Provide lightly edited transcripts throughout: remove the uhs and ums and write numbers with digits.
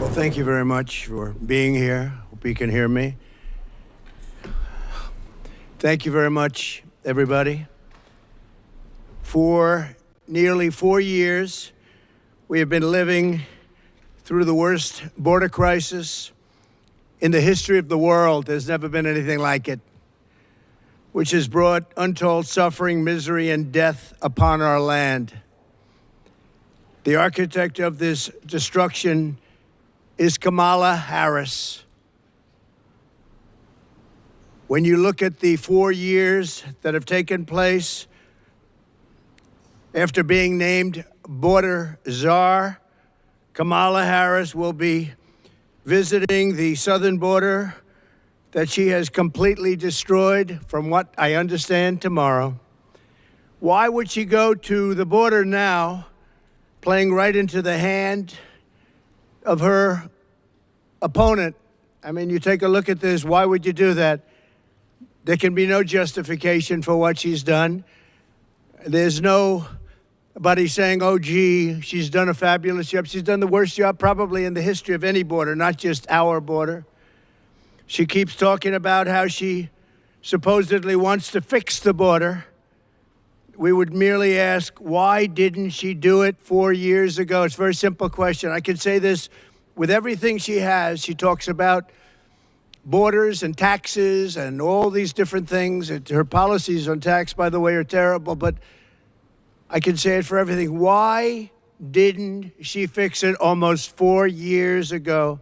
Well, thank you very much for being here. Hope you can hear me. Thank you very much, everybody. For nearly 4 years, we have been living through the worst border crisis in the history of the world. There's never been anything like it, which has brought untold suffering, misery, and death upon our land. The architect of this destruction is Kamala Harris. When you look at the 4 years that have taken place after being named border czar, Kamala Harris will be visiting the southern border that she has completely destroyed, from what I understand, tomorrow. Why would she go to the border now, playing right into the hand of her opponent? I mean, you take a look at this. Why would you do that? There can be no justification for what she's done. There's nobody saying, oh, gee, she's done a fabulous job. She's done the worst job probably in the history of any border, not just our border. She keeps talking about how she supposedly wants to fix the border. We would merely ask, why didn't she do it 4 years ago? It's a very simple question. I can say this with everything she has. She talks about borders and taxes and all these different things. Her policies on tax, by the way, are terrible, but I can say it for everything. Why didn't she fix it almost 4 years ago?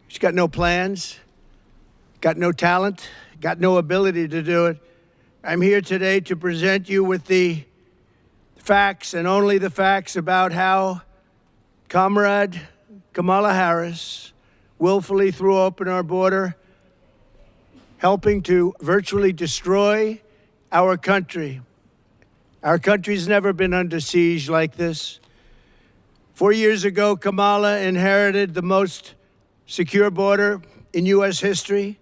She's got no plans, got no talent, got no ability to do it. I'm here today to present you with the facts and only the facts about how Comrade Kamala Harris willfully threw open our border, helping to virtually destroy our country. Our country's never been under siege like this. 4 years ago, Kamala inherited the most secure border in U.S. history,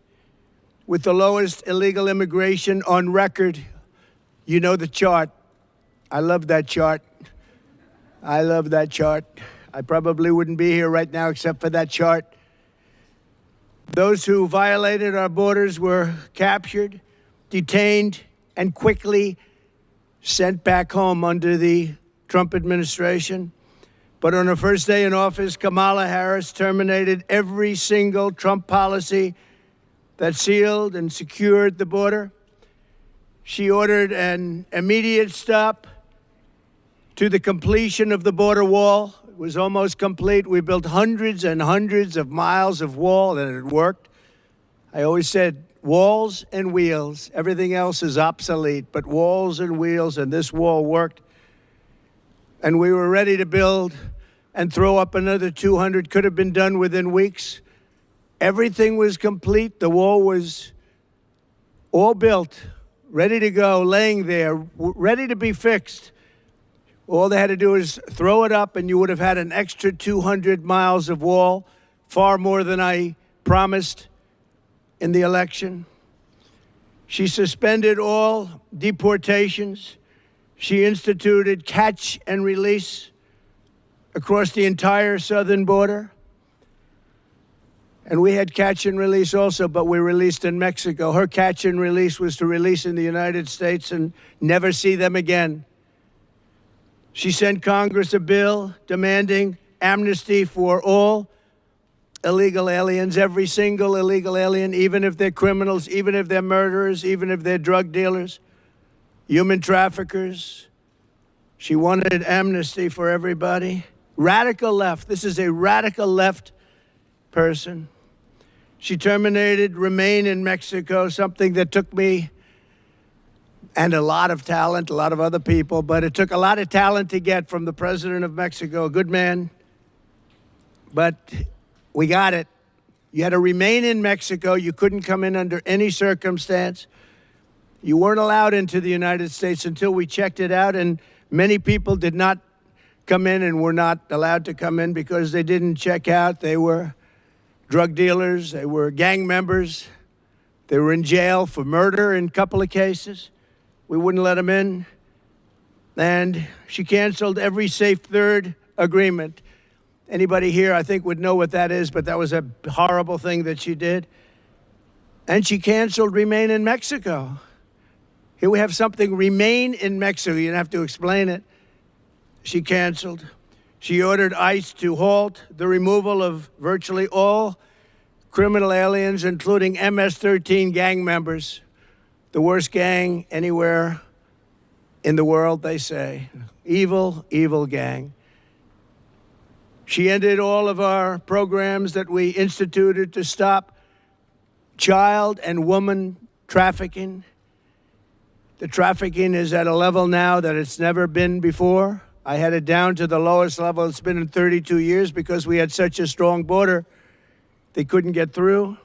with the lowest illegal immigration on record. You know the chart. I love that chart. I love that chart. I probably wouldn't be here right now except for that chart. Those who violated our borders were captured, detained, and quickly sent back home under the Trump administration. But on her first day in office, Kamala Harris terminated every single Trump policy that sealed and secured the border. She ordered an immediate stop to the completion of the border wall. It was almost complete. We built hundreds and hundreds of miles of wall, and it worked. I always said walls and wheels. Everything else is obsolete, but walls and wheels, and this wall worked. And we were ready to build and throw up another 200. Could have been done within weeks. Everything was complete. The wall was all built, ready to go, laying there, ready to be fixed. All they had to do is throw it up, and you would have had an extra 200 miles of wall, far more than I promised in the election. She suspended all deportations. She instituted catch and release across the entire southern border. And we had catch and release also, but we released in Mexico. Her catch and release was to release in the United States and never see them again. She sent Congress a bill demanding amnesty for all illegal aliens, every single illegal alien, even if they're criminals, even if they're murderers, even if they're drug dealers, human traffickers. She wanted amnesty for everybody. Radical left. This is a radical left person. She terminated Remain in Mexico, something that took me and a lot of talent, a lot of other people, but it took a lot of talent to get from the president of Mexico, a good man. But we got it. You had to remain in Mexico. You couldn't come in under any circumstance. You weren't allowed into the United States until we checked it out, and many people did not come in and were not allowed to come in because they didn't check out. They were drug dealers, they were gang members, they were in jail for murder in a couple of cases. We wouldn't let them in. And she canceled every Safe Third agreement. Anybody here, I think, would know what that is, but that was a horrible thing that she did. And she canceled Remain in Mexico. Here we have something, Remain in Mexico. You don't have to explain it. She canceled. She ordered ICE to halt the removal of virtually all criminal aliens, including MS-13 gang members, the worst gang anywhere in the world, they say. Evil, evil gang. She ended all of our programs that we instituted to stop child and woman trafficking. The trafficking is at a level now that it's never been before. I had it down to the lowest level it's been in 32 years because we had such a strong border, they couldn't get through.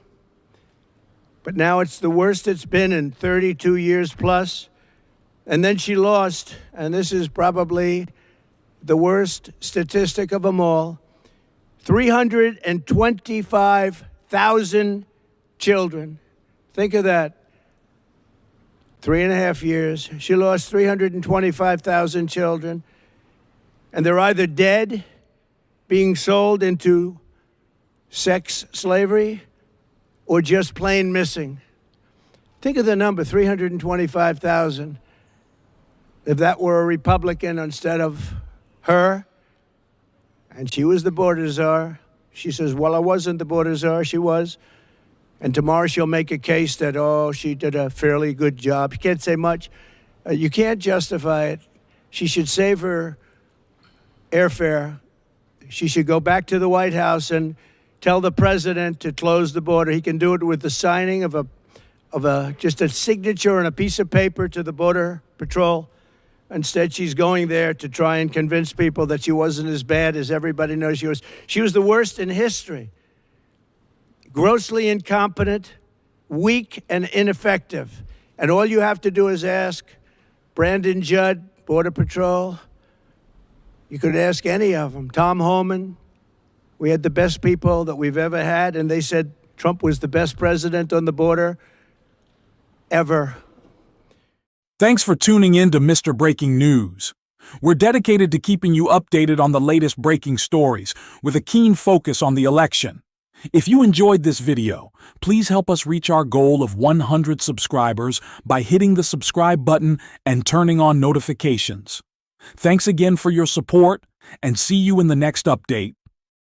But now it's the worst it's been in 32 years plus. And then she lost, and this is probably the worst statistic of them all, 325,000 children. Think of that. 3.5 years. She lost 325,000 children. And they're either dead, being sold into sex slavery, or just plain missing. Think of the number, 325,000. If that were a Republican instead of her, and she was the border czar, she says, well, I wasn't the border czar, she was. And tomorrow she'll make a case that, oh, she did a fairly good job. You can't say much. You can't justify it. She should save her airfare. She should go back to the White House and tell the president to close the border. He can do it with the signing of just a signature on a piece of paper to the Border Patrol. Instead, she's going there to try and convince people that she wasn't as bad as everybody knows she was. She was the worst in history. Grossly incompetent, weak, and ineffective. And all you have to do is ask Brandon Judd, Border Patrol. You could ask any of them. Tom Homan. We had the best people that we've ever had, and they said Trump was the best president on the border ever. Thanks for tuning in to Mr. Breaking News. We're dedicated to keeping you updated on the latest breaking stories with a keen focus on the election. If you enjoyed this video, please help us reach our goal of 100 subscribers by hitting the subscribe button and turning on notifications. Thanks again for your support, and see you in the next update.